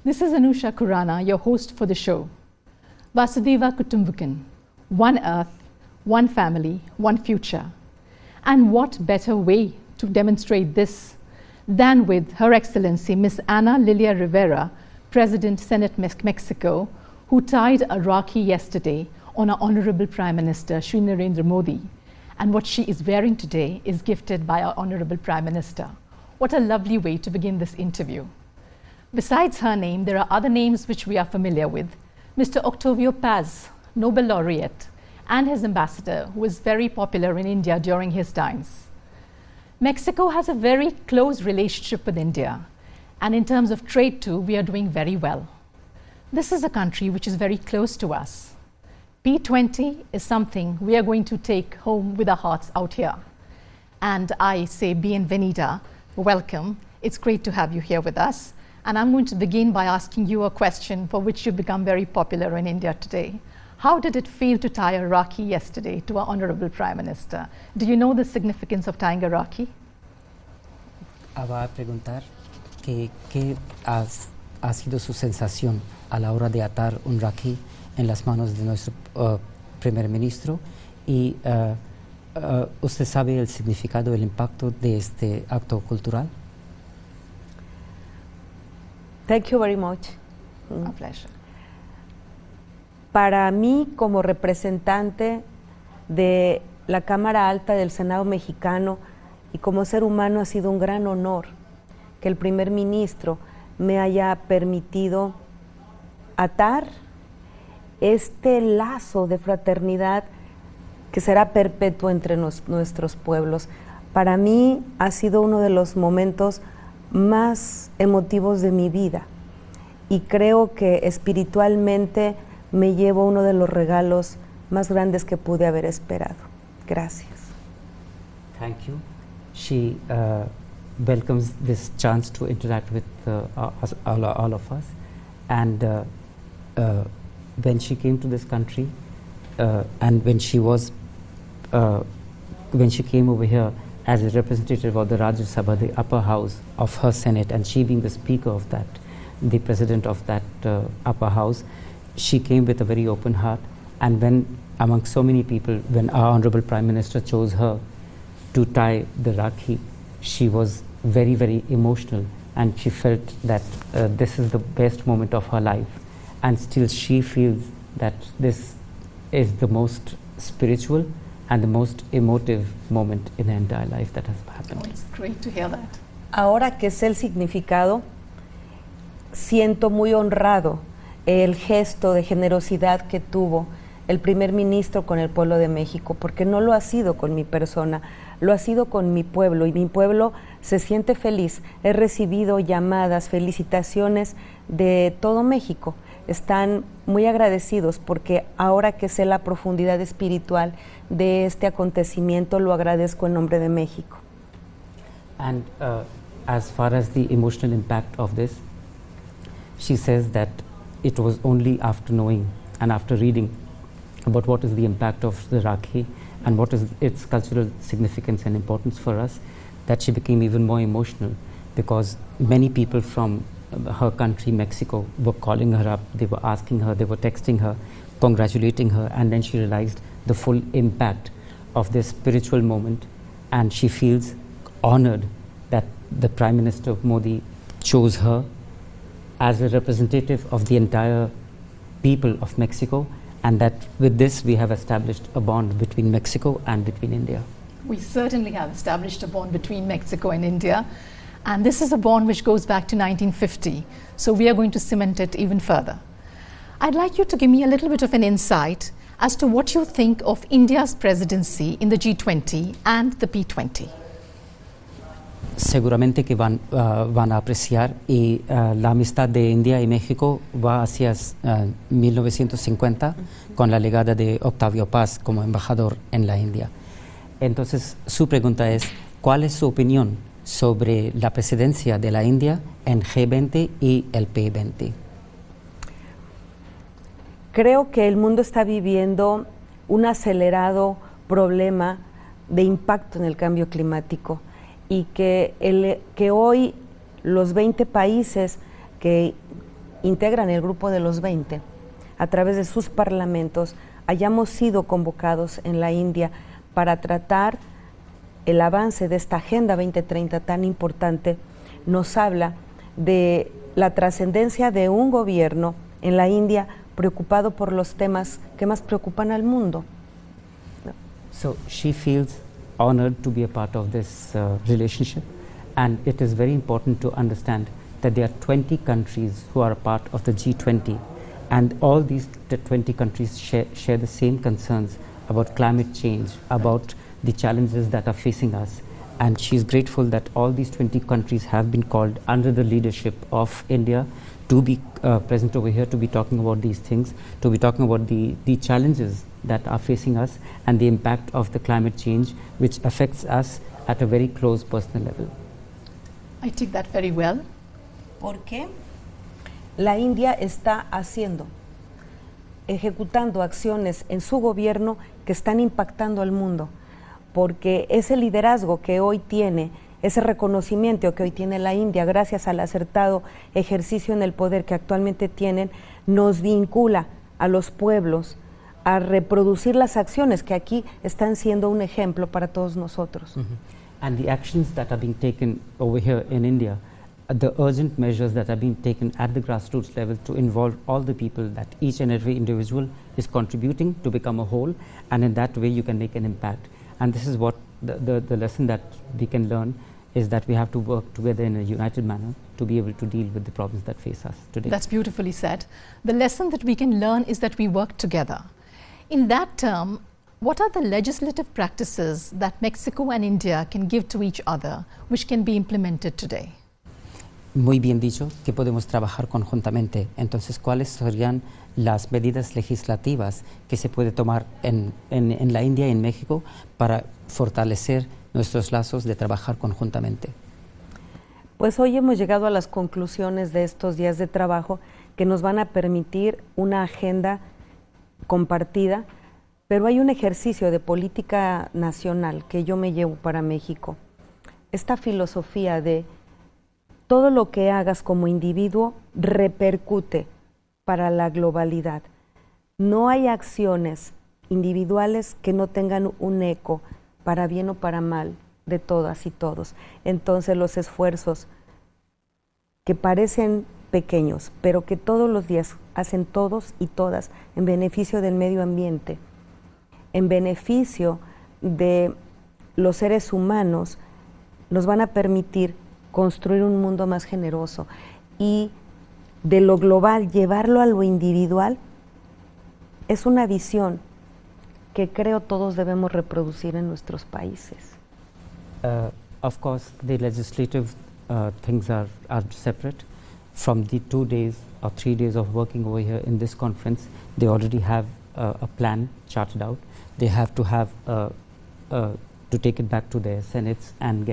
This is Anusha Kurana, your host for the show. Vasudeva Kutumbukan, one earth, one family, one future. And what better way to demonstrate this than with Her Excellency Miss Ana Lilia Rivera, President, Senate Mexico, who tied a Rakhi yesterday on our Honorable Prime Minister, Shri Narendra Modi. And what she is wearing today is gifted by our Honorable Prime Minister. What a lovely way to begin this interview. Besides her name, there are other names which we are familiar with. Mr. Octavio Paz, Nobel laureate, and his ambassador, who was very popular in India during his times. Mexico has a very close relationship with India, and in terms of trade too, we are doing very well. This is a country which is very close to us. P20 is something we are going to take home with our hearts out here. And I say bienvenida, welcome. It's great to have you here with us. And I'm going to begin by asking you a question for which you've become very popular in India today. How did it feel to tie a Rakhi yesterday to our Honorable Prime Minister? Do you know the significance of tying a Rakhi? Va a preguntar que qué ha sido su sensación a la hora de atar un Rakhi en las manos de nuestro primer ministro y ¿usted sabe el significado, el impacto de este acto cultural? Thank you very much. A pleasure. Para mí, como representante de la Cámara Alta del Senado mexicano y como ser humano, ha sido un gran honor que el primer ministro me haya permitido atar este lazo de fraternidad que será perpetuo entre nuestros pueblos. Para mí ha sido uno de los momentos más emotivos de mi vida y creo que espiritualmente me llevo uno de los regalos más grandes que pude haber esperado. Gracias. Thank you. She welcomes this chance to interact with all of us, and when she came to this country and when she came over here as a representative of the Rajya Sabha, the upper house of her Senate, and she being the speaker of that, the president of that upper house, she came with a very open heart. And when, among so many people, when our Honorable Prime Minister chose her to tie the Rakhi, she was very, very emotional, and she felt that this is the best moment of her life. And still she feels that this is the most spiritual and the most emotive moment in her entire life that has happened. Oh, it's great to hear that. Ahora que sé el significado, siento muy honrado el gesto de generosidad que tuvo el primer ministro con el pueblo de México, porque no lo ha sido con mi persona, lo ha sido con mi pueblo, y mi pueblo se siente feliz. He recibido llamadas, felicitaciones de todo México. Están muy agradecidos porque ahora que sé la profundidad espiritual de este acontecimiento, lo agradezco en nombre de México. And as far as the emotional impact of this, she says that it was only after knowing and after reading about what is the impact of the Rakhi and what is its cultural significance and importance for us, that she became even more emotional, because many people from her country, Mexico, were calling her up, they were asking her, they were texting her, congratulating her, and then she realized the full impact of this spiritual moment, and she feels honored that the Prime Minister Modi chose her as a representative of the entire people of Mexico, and that with this we have established a bond between Mexico and between India. We certainly have established a bond between Mexico and India. And this is a bond which goes back to 1950. So we are going to cement it even further. I'd like you to give me a little bit of an insight as to what you think of India's presidency in the G20 and the P20. Seguramente que van a apreciar, y la amistad de India y México va hacia 1950 con la llegada de Octavio Paz como embajador en la India. Entonces, su pregunta es, ¿cuál es su opinión sobre la presidencia de la India en G20 y el P20? Creo que el mundo está viviendo un acelerado problema de impacto en el cambio climático, y que hoy los 20 países que integran el grupo de los 20, a través de sus parlamentos, hayamos sido convocados en la India para tratar el avance de esta Agenda 2030 tan importante, nos habla de la trascendencia de un gobierno en la India preocupado por los temas que más preocupan al mundo. So she feels honored to be a part of this relationship, and it is very important to understand that there are 20 countries who are a part of the G20, and all these 20 countries share the same concerns about climate change, about the challenges that are facing us. And she's grateful that all these 20 countries have been called under the leadership of India to be present over here, to be talking about these things, to be talking about the challenges that are facing us and the impact of the climate change, which affects us at a very close personal level. I take that very well. Porque la India está ejecutando acciones en su gobierno que están impactando al mundo, porque ese liderazgo que hoy tiene, ese reconocimiento que hoy tiene la India gracias al acertado ejercicio en el poder que actualmente tienen, nos vincula a los pueblos a reproducir las acciones que aquí están siendo un ejemplo para todos nosotros. And the actions that are being taken over here in India, the urgent measures that are being taken at the grassroots level to involve all the people, that each and every individual is contributing to become a whole, and in that way you can make an impact. And this is what the lesson that we can learn, is that we have to work together in a united manner to be able to deal with the problems that face us today. That's beautifully said. The lesson that we can learn is that we work together. In that term, what are the legislative practices that Mexico and India can give to each other which can be implemented today? Muy bien dicho, que podemos trabajar conjuntamente. Entonces, ¿cuáles serían las medidas legislativas que se puede tomar en la India y en México para fortalecer nuestros lazos de trabajar conjuntamente? Pues hoy hemos llegado a las conclusiones de estos días de trabajo que nos van a permitir una agenda compartida, pero hay un ejercicio de política nacional que yo me llevo para México. Esta filosofía de todo lo que hagas como individuo repercute para la globalidad. No hay acciones individuales que no tengan un eco para bien o para mal de todas y todos. Entonces los esfuerzos que parecen pequeños, pero que todos los días hacen todos y todas en beneficio del medio ambiente, en beneficio de los seres humanos, nos van a permitir construir un mundo más generoso, y de lo global llevarlo a lo individual es una visión que creo todos debemos reproducir en nuestros países. Of course, the legislative things are separate. From the 2 days or 3 days of working over here in this conference, they already have a plan charted out. They have to have to take it back to their senates and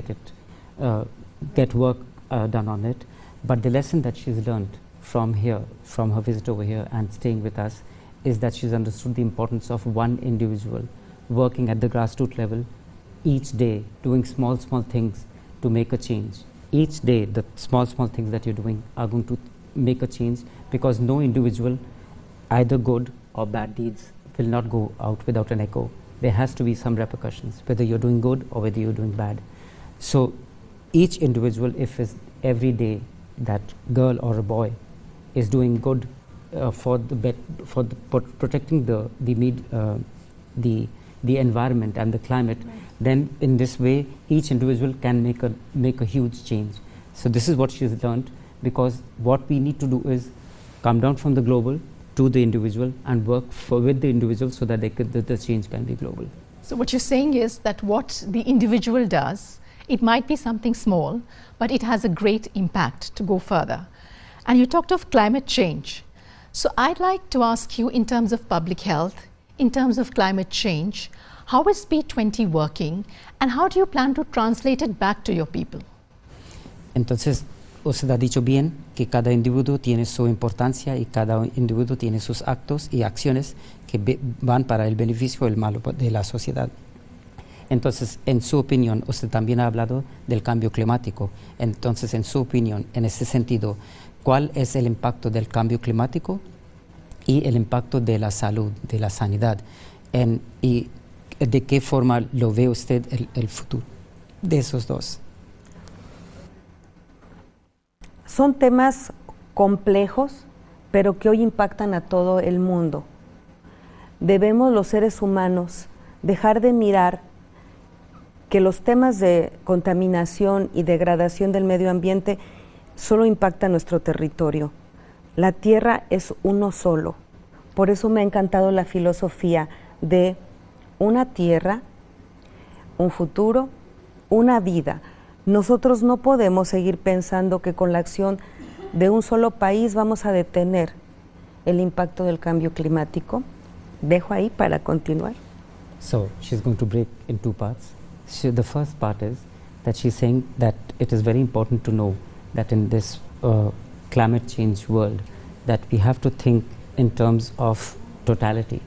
get work done on it. But the lesson that she's learned from here, from her visit over here and staying with us, is that she's understood the importance of one individual working at the grassroots level each day, doing small things to make a change. Each day, the small things that you're doing are going to make a change, because no individual, either good or bad deeds, will not go out without an echo. There has to be some repercussions, whether you're doing good or whether you're doing bad. So each individual, if is every day that girl or a boy is doing good for protecting the environment and the climate, then in this way each individual can make a huge change. So this is what she's learned, because what we need to do is come down from the global to the individual and work with the individual so that the change can be global. So what you're saying is that what the individual does, it might be something small, but it has a great impact to go further. And you talked of climate change. So I'd like to ask you, in terms of public health, in terms of climate change, how is P20 working, and how do you plan to translate it back to your people? Entonces, usted ha dicho bien que cada individuo tiene su importancia y cada individuo tiene sus actos y acciones que van para el beneficio o el mal de la sociedad. Entonces, en su opinión, usted también ha hablado del cambio climático. Entonces, en su opinión, en ese sentido, cuál es el impacto del cambio climático y el impacto de la salud, de la sanidad, y de qué forma lo ve usted el futuro de esos dos. Son temas complejos, pero que hoy impactan a todo el mundo. Debemos los seres humanos dejar de mirar que los temas de contaminación y degradación del medio ambiente solo impactan nuestro territorio. La tierra es uno solo. Por eso me ha encantado la filosofía de una tierra, un futuro, una vida. Nosotros no podemos seguir pensando que con la acción de un solo país vamos a detener el impacto del cambio climático. Dejo ahí para continuar. So she's going to break in two parts. The first part is that she's saying that it is very important to know that in this climate change world, that we have to think in terms of totality,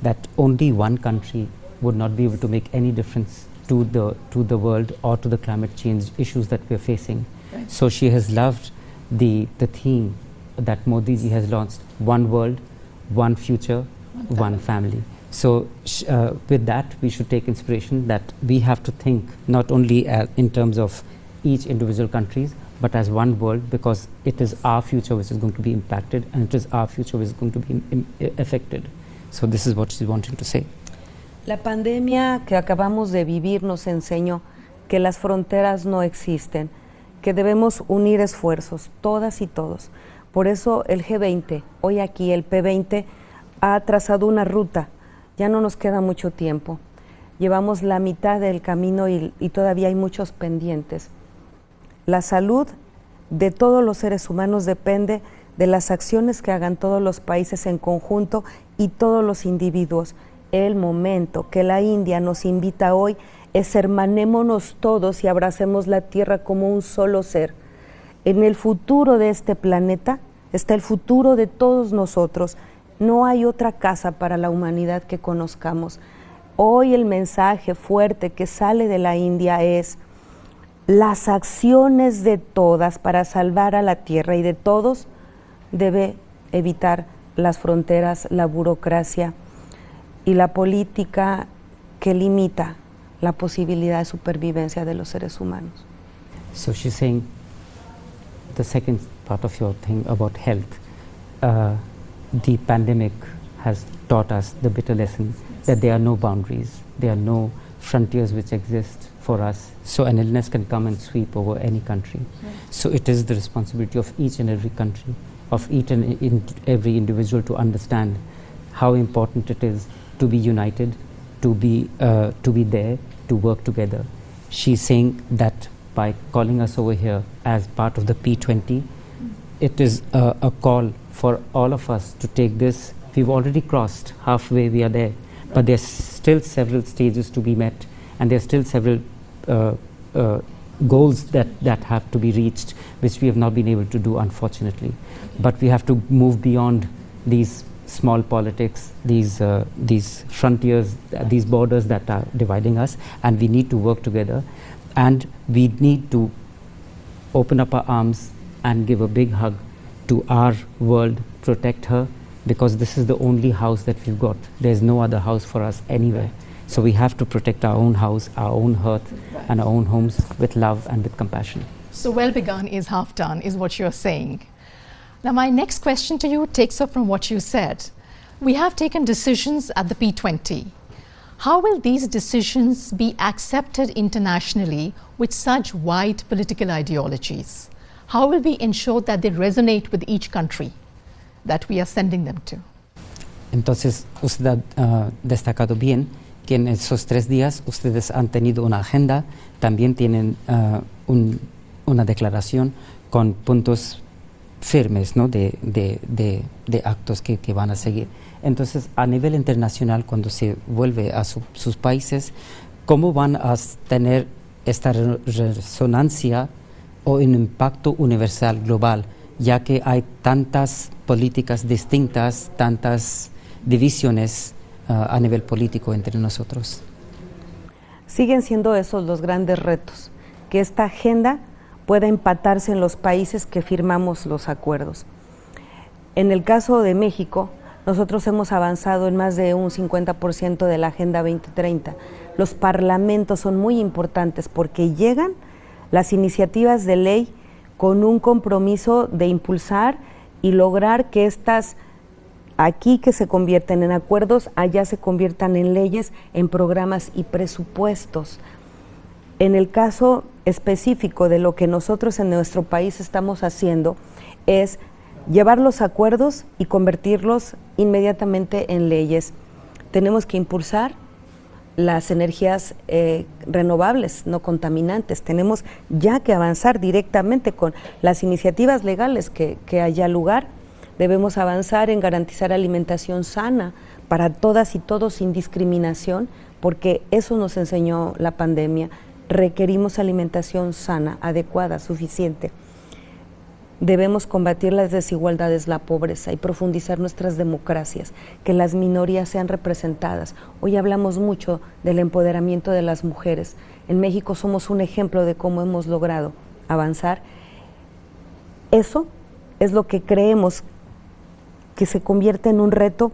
that only one country would not be able to make any difference to the world or to the climate change issues that we're facing. Right. So she has loved the theme that Modi ji has launched: one world, one future, one family. So with that, we should take inspiration that we have to think not only in terms of each individual countries, but as one world, because it is our future which is going to be impacted, and it is our future which is going to be affected. So this is what she's wanting to say. La pandemia que acabamos de vivir nos enseñó que las fronteras no existen, que debemos unir esfuerzos, todas y todos. Por eso el G20, hoy aquí el P20, ha trazado una ruta. Ya no nos queda mucho tiempo. Llevamos la mitad del camino y todavía hay muchos pendientes. La salud de todos los seres humanos depende de las acciones que hagan todos los países en conjunto y todos los individuos. El momento que la India nos invita hoy es hermanémonos todos y abracemos la tierra como un solo ser. En el futuro de este planeta está el futuro de todos nosotros. No hay otra casa para la humanidad que conozcamos. Hoy el mensaje fuerte que sale de la India es: las acciones de todas para salvar a la tierra y de todos debe evitar las fronteras, la burocracia y la política que limita la posibilidad de supervivencia de los seres humanos. So she's saying the second part of your thing about health. The pandemic has taught us the bitter lesson that there are no boundaries, there are no frontiers which exist for us. So an illness can come and sweep over any country. Right. So it is the responsibility of each and every country, of each and every individual to understand how important it is to be united, to be there, to work together. She's saying that by calling us over here as part of the P20, it is a call for all of us to take this. We've already crossed halfway, we are there, but there's still several stages to be met, and there's still several goals that have to be reached, which we have not been able to do, unfortunately. But we have to move beyond these small politics, these frontiers, these borders that are dividing us, and we need to work together, and we need to open up our arms and give a big hug to our world, protect her, because this is the only house that we've got. There's no other house for us anywhere. So we have to protect our own house, our own hearth, and our own homes with love and with compassion. So well begun is half done, is what you're saying. Now my next question to you takes up from what you said. We have taken decisions at the P20. How will these decisions be accepted internationally with such wide political ideologies? How will we ensure that they resonate with each country that we are sending them to? Entonces, usted ha destacado bien que en esos 3 días ustedes han tenido una agenda, también tienen una declaración con puntos firmes, ¿no? de actos que van a seguir. Entonces, a nivel internacional, cuando se vuelve a sus países, ¿cómo van a tener esta resonancia o un impacto universal global, ya que hay tantas políticas distintas, tantas divisiones a nivel político entre nosotros? Siguen siendo esos los grandes retos, que esta agenda pueda empatarse en los países que firmamos los acuerdos. En el caso de México, nosotros hemos avanzado en más de un 50% de la Agenda 2030. Los parlamentos son muy importantes porque llegan las iniciativas de ley con un compromiso de impulsar y lograr que estas aquí que se convierten en acuerdos, allá se conviertan en leyes, en programas y presupuestos. En el caso específico de lo que nosotros en nuestro país estamos haciendo es llevar los acuerdos y convertirlos inmediatamente en leyes. Tenemos que impulsar las energías renovables, no contaminantes. Tenemos ya que avanzar directamente con las iniciativas legales que haya lugar. Debemos avanzar en garantizar alimentación sana para todas y todos sin discriminación, porque eso nos enseñó la pandemia. Requerimos alimentación sana, adecuada, suficiente. Debemos combatir las desigualdades, la pobreza y profundizar nuestras democracias, que las minorías sean representadas. Hoy hablamos mucho del empoderamiento de las mujeres. En México somos un ejemplo de cómo hemos logrado avanzar. Eso es lo que creemos que se convierte en un reto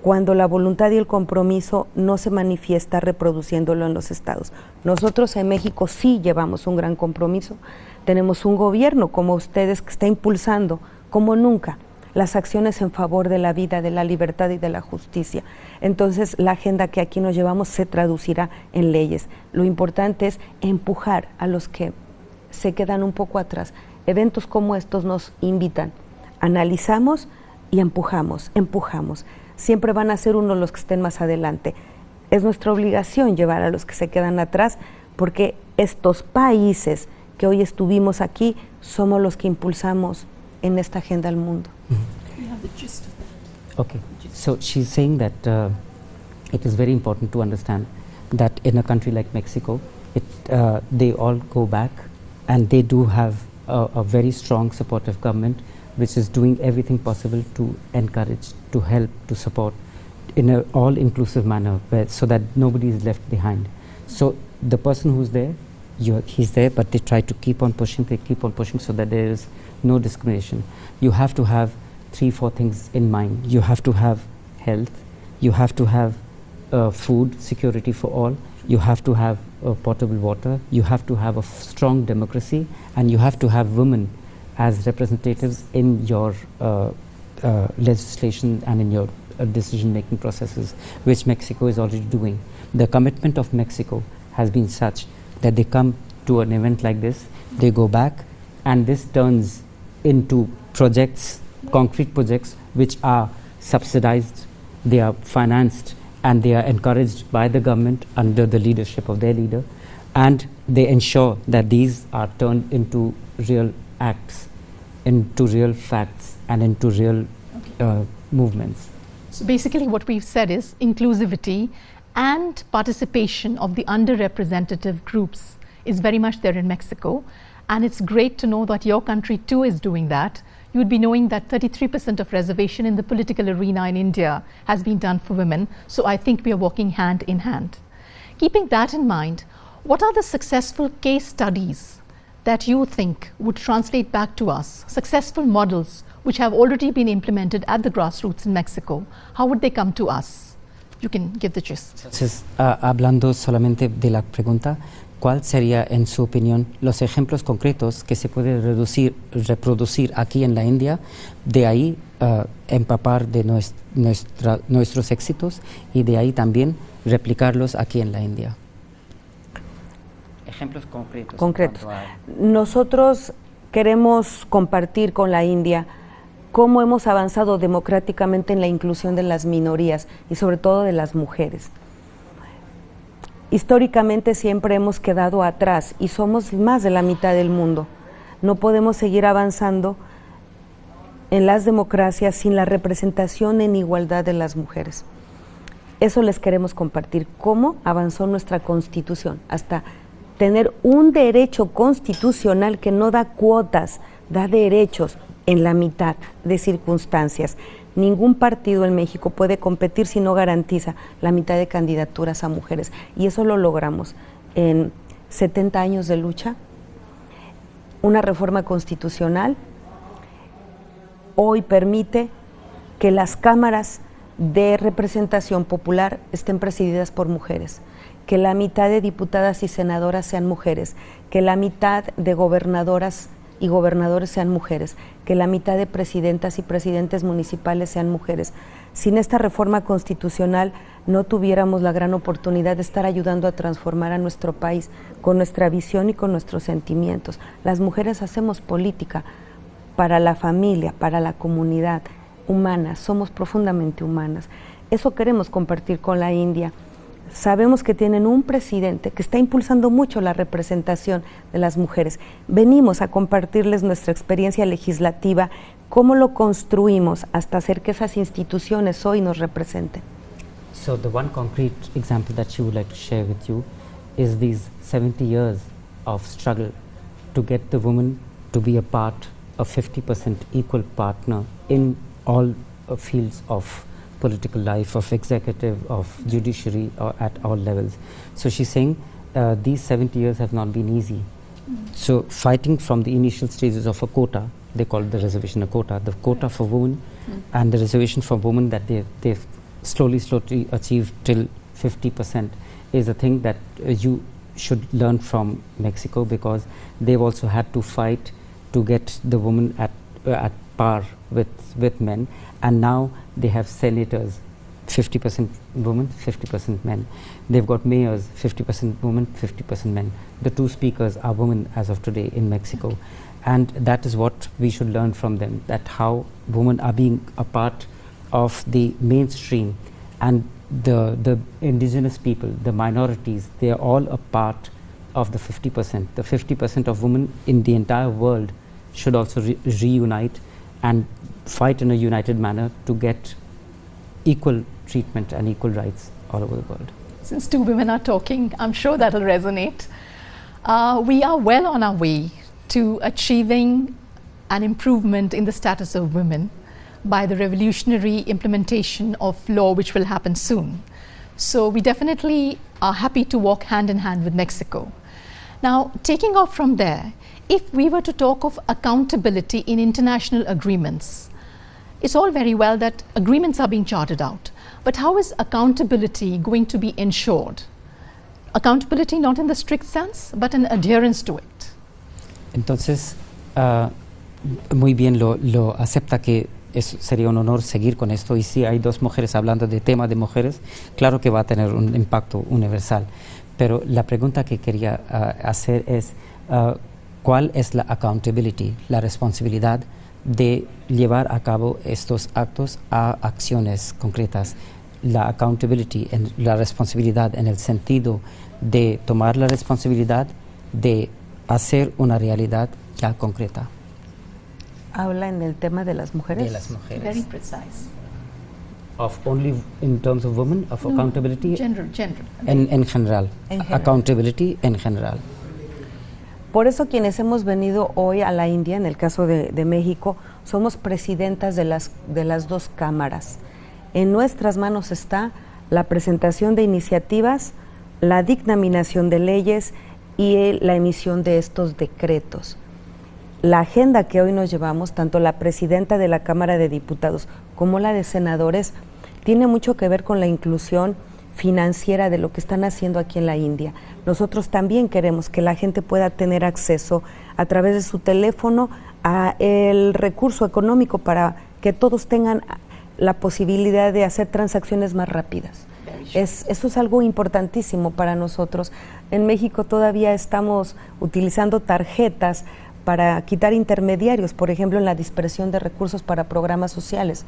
cuando la voluntad y el compromiso no se manifiesta reproduciéndolo en los estados. Nosotros en México sí llevamos un gran compromiso. Tenemos un gobierno como ustedes que está impulsando, como nunca, las acciones en favor de la vida, de la libertad y de la justicia. Entonces, la agenda que aquí nos llevamos se traducirá en leyes. Lo importante es empujar a los que se quedan un poco atrás. Eventos como estos nos invitan. Analizamos y empujamos. Siempre van a ser uno los que estén más adelante. Es nuestra obligación llevar a los que se quedan atrás, porque estos países que hoy estuvimos aquí somos los que impulsamos en esta agenda al mundo. Okay, so she's saying that it is very important to understand that in a country like Mexico, they all go back and they do have a very strong supportive government which is doing everything possible to encourage, to help, to support in an all-inclusive manner so that nobody is left behind. So the person who's there, he's there, but they try to keep on pushing so that there is no discrimination. You have to have 3-4 things in mind. You have to have health, you have to have food security for all, you have to have potable water, you have to have a strong democracy, and you have to have women as representatives in your legislation and in your decision-making processes, which Mexico is already doing. The commitment of Mexico has been such that they come to an event like this, they go back, and this turns into projects, concrete projects, which are subsidized, they are financed, and they are encouraged by the government under the leadership of their leader, and they ensure that these are turned into real acts, into real facts, and into real movements. So basically what we've said is inclusivity and participation of the underrepresented groups is very much there in Mexico, and it's great to know that your country too is doing that. You would be knowing that 33% of reservation in the political arena in India has been done for women, so I think we are walking hand in hand. Keeping that in mind, what are the successful case studies that you think would translate back to us, successful models which have already been implemented at the grassroots in Mexico? How would they come to us? You can give the gist. Entonces, hablando solamente de la pregunta, ¿cuál sería, en su opinión, los ejemplos concretos que se puede reproducir aquí en la India, de ahí empapar de nuestros éxitos y de ahí también replicarlos aquí en la India? Ejemplos concretos. Nosotros queremos compartir con la India cómo hemos avanzado democráticamente en la inclusión de las minorías y sobre todo de las mujeres. Históricamente siempre hemos quedado atrás y somos más de la mitad del mundo. No podemos seguir avanzando en las democracias sin la representación en igualdad de las mujeres. Eso les queremos compartir, cómo avanzó nuestra Constitución, hasta tener un derecho constitucional que no da cuotas, da derechos en la mitad de circunstancias. Ningún partido en México puede competir si no garantiza la mitad de candidaturas a mujeres, y eso lo logramos en 70 años de lucha. una reforma constitucional hoy permite que las cámaras de representación popular estén presididas por mujeres, que la mitad de diputadas y senadoras sean mujeres, que la mitad de gobernadoras y gobernadores sean mujeres, que la mitad de presidentas y presidentes municipales sean mujeres. Sin esta reforma constitucional no tuviéramos la gran oportunidad de estar ayudando a transformar a nuestro país con nuestra visión y con nuestros sentimientos. Las mujeres hacemos política para la familia, para la comunidad, humanas, somos profundamente humanas. Eso queremos compartir con la India. Sabemos que tienen un presidente que está impulsando mucho la representación de las mujeres. Venimos a compartirles nuestra experiencia legislativa, cómo lo construimos hasta hacer que esas instituciones hoy nos representen. So the one concrete example that she would like to share with you is these 70 years of struggle to get the woman to be a part, a 50% equal partner in all fields of political life, of executive, of judiciary, or at all levels. So she's saying these 70 years have not been easy. So fighting from the initial stages of a quota, they call the reservation a quota, the quota for women and the reservation for women that they've slowly achieved till 50% is a thing that you should learn from Mexico, because they've also had to fight to get the women at par with men, and now they have senators 50% women, 50% men. They've got mayors 50% women, 50% men. The two speakers are women as of today in Mexico, and that is what we should learn from them, that how women are being a part of the mainstream, and the indigenous people, the minorities, they are all a part of the 50%. The 50% of women in the entire world should also reunite and fight in a united manner to get equal treatment and equal rights all over the world. Since two women are talking, I'm sure that'll resonate. We are well on our way to achieving an improvement in the status of women by the revolutionary implementation of law, which will happen soon. So we definitely are happy to walk hand in hand with Mexico. Now, taking off from there, if we were to talk of accountability in international agreements, it's all very well that agreements are being charted out, but how is accountability going to be ensured? Accountability not in the strict sense, but an adherence to it. Entonces, muy bien lo acepta que sería un honor seguir con esto, y si hay dos mujeres hablando de tema de mujeres, claro que va a tener un impacto universal. Pero la pregunta que quería hacer es, ¿cuál es la accountability, la responsabilidad de llevar a cabo estos actos a acciones concretas? La accountability, la responsabilidad en el sentido de tomar la responsabilidad de hacer una realidad ya concreta. Habla en el tema de las mujeres. De las mujeres. Very precise. Of only in terms of women, of accountability? General. En general. Accountability en general. Por eso quienes hemos venido hoy a la India, en el caso de México, somos presidentas de las dos cámaras. En nuestras manos está la presentación de iniciativas, la dictaminación de leyes y la emisión de estos decretos. La agenda que hoy nos llevamos, tanto la presidenta de la Cámara de Diputados como la de senadores, tiene mucho que ver con la inclusión financiera de lo que están haciendo aquí en la India. Nosotros también queremos que la gente pueda tener acceso a través de su teléfono a el recurso económico para que todos tengan la posibilidad de hacer transacciones más rápidas. Eso es algo importantísimo para nosotros. En México todavía estamos utilizando tarjetas para quitar intermediarios, por ejemplo, en la dispersión de recursos para programas sociales.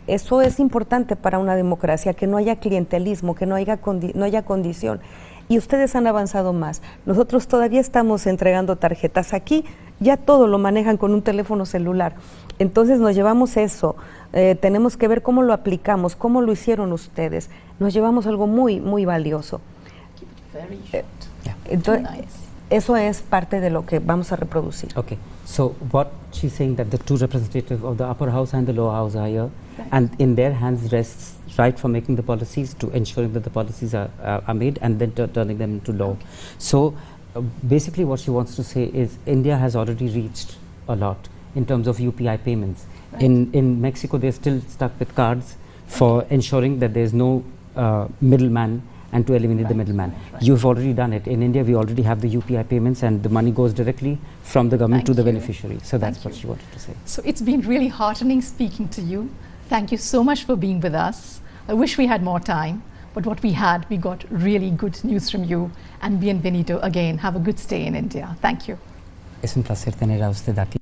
Eso es importante para una democracia, que no haya clientelismo, que no haya condición. Y ustedes han avanzado más. Nosotros todavía estamos entregando tarjetas. Aquí ya todo lo manejan con un teléfono celular. Entonces nos llevamos eso. Tenemos que ver cómo lo aplicamos, cómo lo hicieron ustedes. Nos llevamos algo muy, muy valioso. Entonces, eso es parte de lo que vamos a reproducir. Okay, so what she's saying, that the two representatives of the upper house and the lower house are here, and in their hands rests right from making the policies to ensuring that the policies are made and then turning them into law. So basically what she wants to say is India has already reached a lot in terms of UPI payments. Right. In Mexico, they're still stuck with cards for ensuring that there's no middleman and to eliminate the middleman. Right. You've already done it. In India, we already have the UPI payments and the money goes directly from the government to the beneficiary. So that's what she wanted to say. So it's been really heartening speaking to you. Thank you so much for being with us. I wish we had more time, but what we had, we got really good news from you. And bienvenido again. Have a good stay in India. Thank you. Es un placer tener a usted aquí.